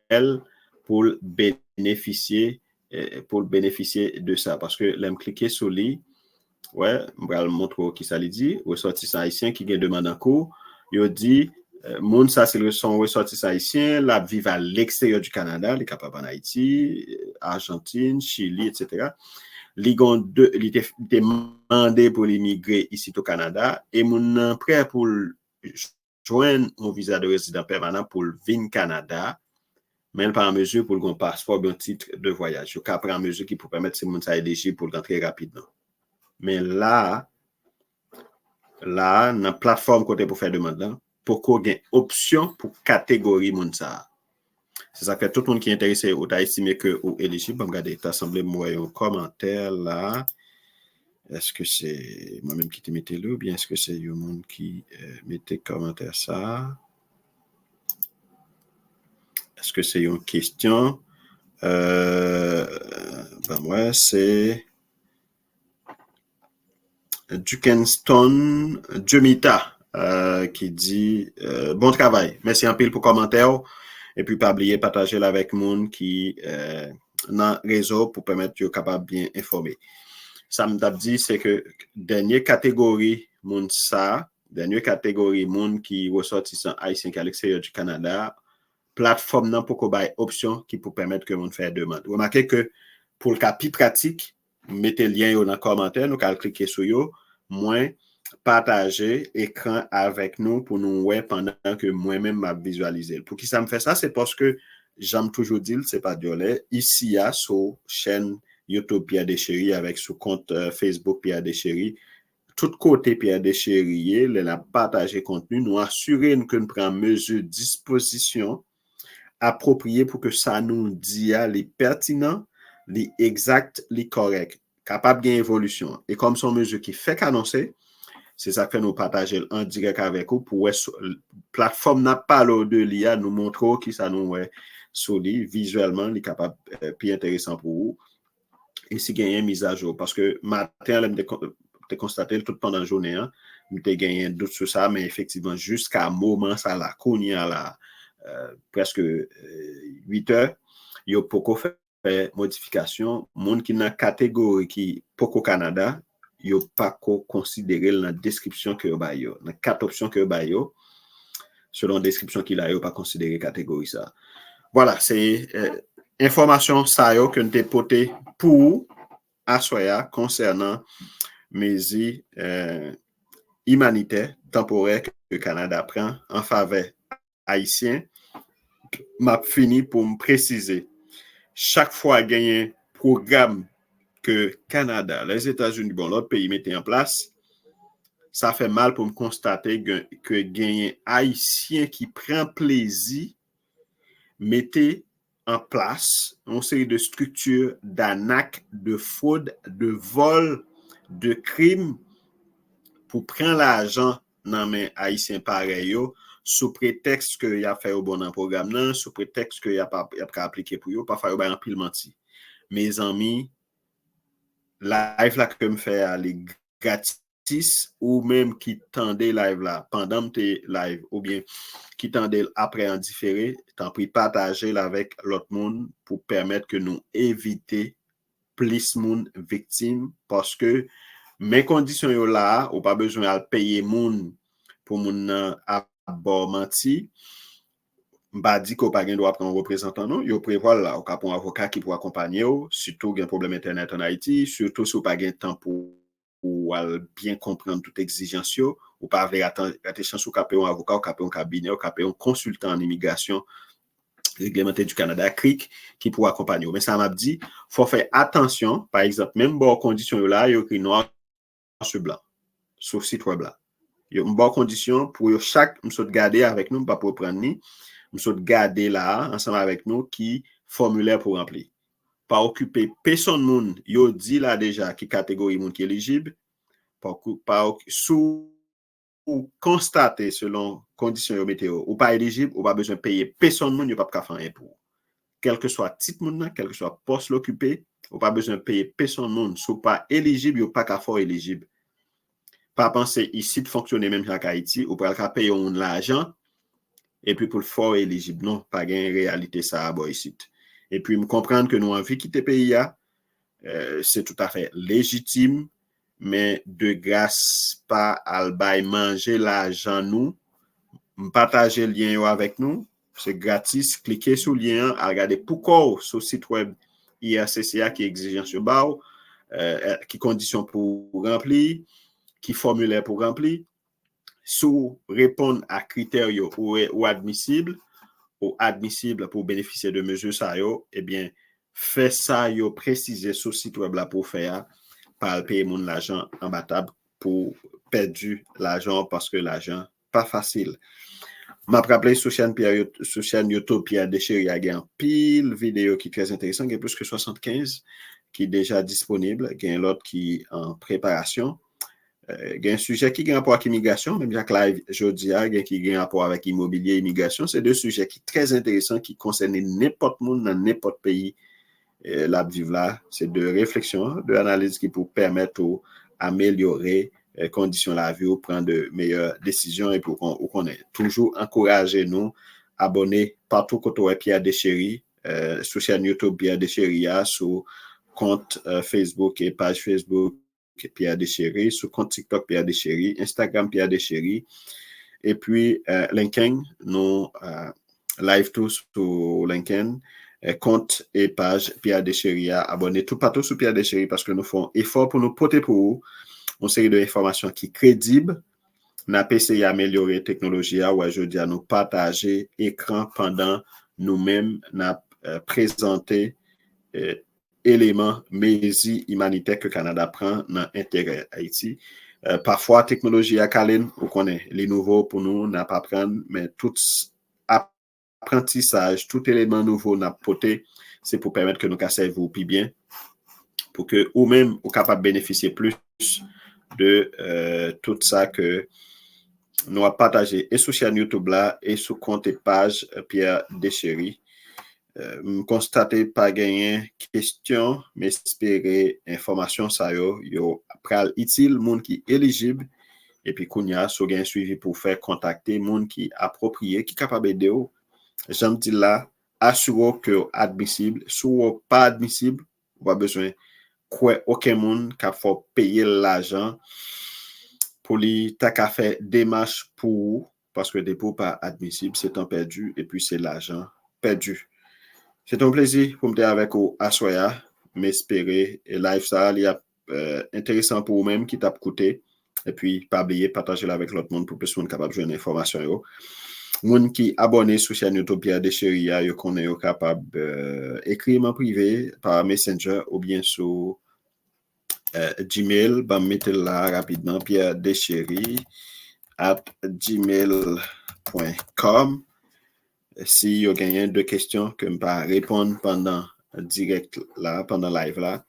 pour bénéficier de ça parce que l'aime cliquer sur lui. Ouais, je vais montrer qui ça lui dit. Ressortissant haïtien qui gagne demande en cours. Il dit, moun ça c'est son ressortissant haïtien, la vivent à l'extérieur du Canada, les capables en Haïti, Argentine, Chili, etc. Il était demandé pour l'immigrer ici au Canada et moun prêt pour joindre un visa de résident permanent pour venir au Canada, mais pas en mesure pour le passeport un titre de voyage. Il y a en mesure qui peut permettre ces moun ça éligible pour rentrer rapidement. Mais là, dans la plateforme côté pour faire demande, pour qu'on ait une option pour catégorie moun ça. C'est ça que tout le monde qui est intéressé ou t'a estimé que ou éligible, regardez, t'as semblé moi un commentaire là. Est-ce que c'est moi-même qui te mettais là ou bien est-ce que c'est un monde qui mettait commentaire ça? Est-ce que c'est une question? Ben moi, c'est Dukenston Jemita qui dit bon travail. Merci en pile pour commentaire et puis pas oublier partager avec monde qui dans réseau pour permettre de capable bien informer. Ça me dit c'est que dernière catégorie monde qui ressortissant haïtien à l'extérieur du Canada, plateforme nan pour qu'on ait option qui pour permettre que monde faire demande. Remarquez que pour le cas plus pratique, mettez le lien dans le commentaire, nous allons cliquer sur yo, moins partager écran avec nous pour nous voir pendant que moi-même m'a visualisé. Pour qui ça me fait ça, c'est parce que j'aime toujours dire, c'est pas de ici, il y a sur chaîne YouTube Pierre Deschéri avec son compte Facebook Pierre Deschéri, tout côté Pierre Deschéri, la partager contenu, nous assurer que nous prenons mesure disposition appropriée pour que ça nous dit les pertinents, les exacts, les corrects, capable d'une évolution. Et comme son mesure qui fait qu'annoncer, c'est ça que nous partager en direct avec vous pour la plateforme n'a pas l'eau de l'IA, nous montrer qui ça nous est solide, visuellement, il est capable plus intéressant pour vous. Et si gagner une mise à jour, parce que matin, j'ai constaté tout pendant la journée, j'ai gagné un doute sur ça, mais effectivement, jusqu'à un moment, ça l'a connu à la presque 8 heures, il y a beaucoup fait modification. Monde qui dans la catégorie qui pour au Canada, il n'y a pas considéré dans la description que vous avez. Dans 4 options que vous avez, selon la description qu'il a, il n'y a pas considéré catégorie ça. Voilà, c'est information ça que nous avons porté pour Assoya concernant mes humanitaires temporaires que le Canada prend en faveur haïtien. M'a fini pour me préciser. Chaque fois gagner un programme que Canada, les États-Unis, bon, l'autre pays mettait en place, ça fait mal pour me constater que gagner haïtien qui prend plaisir, mettez en place une série de structures d'arnaque, de fraude, de vol, de crimes pour prendre l'argent dans les haïtiens pareil sous prétexte que y a fait au bon programme là, sous prétexte que y a pas appliqué pour eux, parfois y a un pile menti. Mes amis, live là que me fait aller gratis ou même qui tendait live là pendant tes live ou bien qui tendait après en différé, t'en prie partager avec l'autre monde pour permettre que nous éviter plus monde victime parce que mes conditions yo là, ou pas besoin de payer monde pour mon à bord menti. M'a dit qu'on pas doit prendre un représentant non, yo prévoit là ou un avocat qui pour accompagner ou surtout un problème internet en Haïti, surtout si ou pas gain temps pour bien comprendre toute exigence ou pas avoir attention sur capé un avocat ou capé un cabinet ou capé un consultant en immigration réglementé du Canada CRIC qui pour accompagner. Mais ça m'a dit faut faire attention, par exemple même bon condition là, yo écrit noir sur blanc sur site web là. Yo une bonne condition pour chaque m'sot garder avec nous pas pour prendre ni m'sot garder là ensemble avec nous qui formulaire pour remplir. Pas occuper personne monde, yo dit là déjà qui catégorie monde qui éligible, pas sous ou constater selon conditions météo ou pas éligible ou pas besoin de payer personne monde, yo pas faire impôt. Quel que soit titre monde, quel que soit poste l'occupé, ou pas besoin de payer personne monde, sou pas éligible, yo pas fort éligible. Pas penser ici de fonctionner même à Haïti, ou pas payer on l'argent et puis pour le fort éligible. Non, pas gain réalité ça à ici. Et puis me comprendre que nous envie quitter pays c'est tout à fait légitime, mais de grâce pas à manger l'argent nous, partager le lien avec nous, c'est gratis, cliquez sur le lien, regardez pourquoi sur le site web IRCCA qui exigence sur bas, qui conditions pour remplir, qui formulaire pour remplir, sous répondre à critères ou admissibles pour bénéficier de mesures ça yo, eh bien fait ça yo préciser sur le site web là pour faire par payer mon l'argent en battable pour perdu l'argent parce que l'argent pas facile. M'a rappelé sur chaîne YouTube Pierre Déchéri a un pile vidéo qui est très intéressant, il y a plus que 75 qui est déjà disponible, il y a l'autre qui est en préparation. Il y a un sujet qui a un rapport avec l'immigration, même Jacques Live jeudi qui a un rapport avec immobilier et immigration. C'est deux sujets qui sont très intéressants, qui concernent n'importe monde dans n'importe pays là vivre là. C'est de réflexion, de analyse qui pour permettre d'améliorer les conditions de la vie ou prendre de meilleures décisions et pour qu'on ait toujours encouragé nous abonner partout quand on est Pierre Déchéri sur chaîne YouTube Pierre Déchéri sur compte Facebook et page Facebook Pierre Déchéri, sur compte TikTok Pierre Déchéri, Instagram Pierre Déchéri, et puis LinkedIn, nous live tous sur LinkedIn, compte et page Pierre Déchéri, abonnez tout partout sur Pierre Déchéri parce que nous faisons effort pour nous porter pour vous une série d'informations qui crédibles. Nous avons essayé d'améliorer la technologie ou aujourd'hui à nous partager écran pendant nous-mêmes, nous présenté éléments mési humanitaires que le Canada prend dans l'intérêt Haïti. Parfois, technologie à Kalin, on connaît les nouveaux pour nous, n'a pas prendre, mais tout apprentissage, tout élément nouveau n'a poté, c'est pour permettre que nous cassions vous puis bien, pour que ou même vous capable de bénéficier plus de tout ça que nous avons partagé et sur chaîne YouTube là et sur compte et page Pierre Déchéri. Constater pas gagner question mais espérer information ça yo pral utile monde qui éligible et puis kounya so gain suivi pour faire contacter monde qui approprié qui capable aider ou j'aime dire là assurer que admissible soit pas admissible pas besoin quoi aucun monde qui faut payer l'argent pour lui ta qu'à faire démarche pour parce que dépôt pas admissible c'est temps perdu et puis c'est l'argent perdu. C'est un plaisir pour me dire avec vous à Soya, m'espérer et live ça, il y a intéressant pour vous-même qui t'a coûté et puis pas oublier partager avec l'autre monde pour plus monde capable de jouer une information yo. Monde qui abonné sur chaîne YouTube Pierre Déchéri, yo connaît yo capable écrire en privé par Messenger ou bien sur Gmail, mettre là rapidement Pierre Déchéri @gmail.com. Si vous avez deux questions que je peux répondre pendant direct là, pendant live là,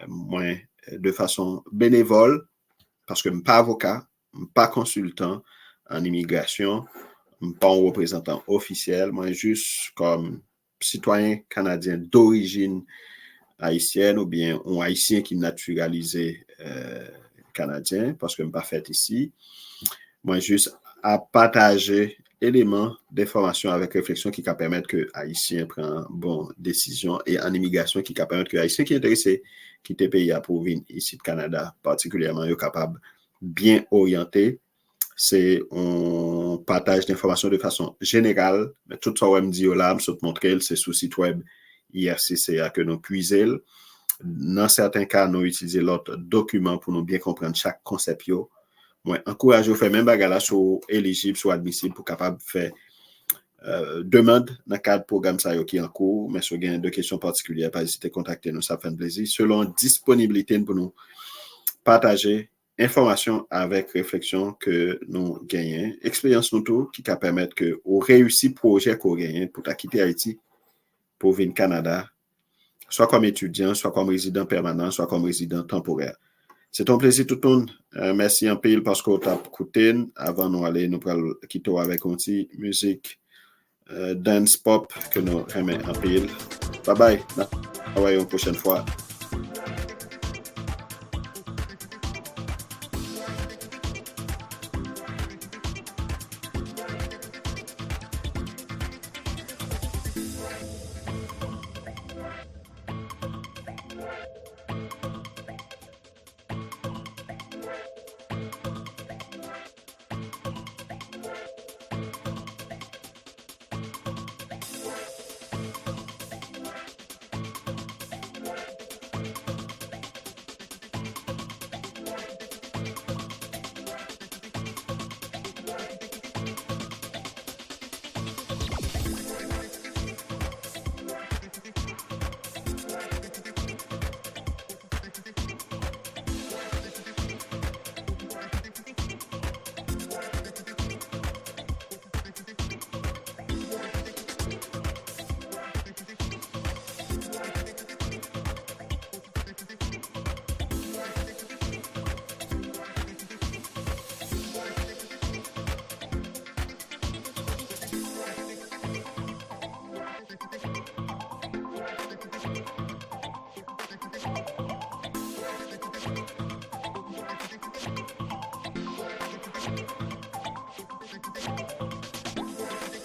moi, de façon bénévole, parce que je ne suis pas avocat, je ne suis pas consultant en immigration, je ne suis pas un représentant officiel, moi, juste comme citoyen canadien d'origine haïtienne ou bien un haïtien qui est naturalisé canadien, parce que je ne suis pas fait ici. Moi, juste à partager éléments d'information avec réflexion qui va permettre que Haïtiens prennent bonne décision et en immigration qui va permettre que Haïtiens qui sont intéressés quitter le pays pour venir ici de Canada, particulièrement, sont capables bien orienter. C'est un partage d'informations de façon générale. Mais tout ça, on me dit là, je te montrer, c'est sur le site web IRCCA que nous puisons. Dans certains cas, nous utilisons l'autre document pour nous bien comprendre chaque concept. Moi, encourage à faire même bagala sur éligible, soit admissible pour capable faire demande dans le cadre programme ça qui est en cours, mais si vous avez des questions particulières, pas hésiter à contacter nous, ça fait un plaisir. Selon disponibilité pour nous partager information avec réflexion que nous gagnons, expérience nous tout qui va permettre que au réussi projet qu'on gagne pour quitter Haïti pour venir au Canada, soit comme étudiant, soit comme résident permanent, soit comme résident temporaire. C'est un plaisir tout le monde. Merci un peu parce qu'on t'a écouté. Avant nous aller, nous allons quitter avec une petite musique dance pop que nous remet un peu. Bye bye. À la prochaine fois.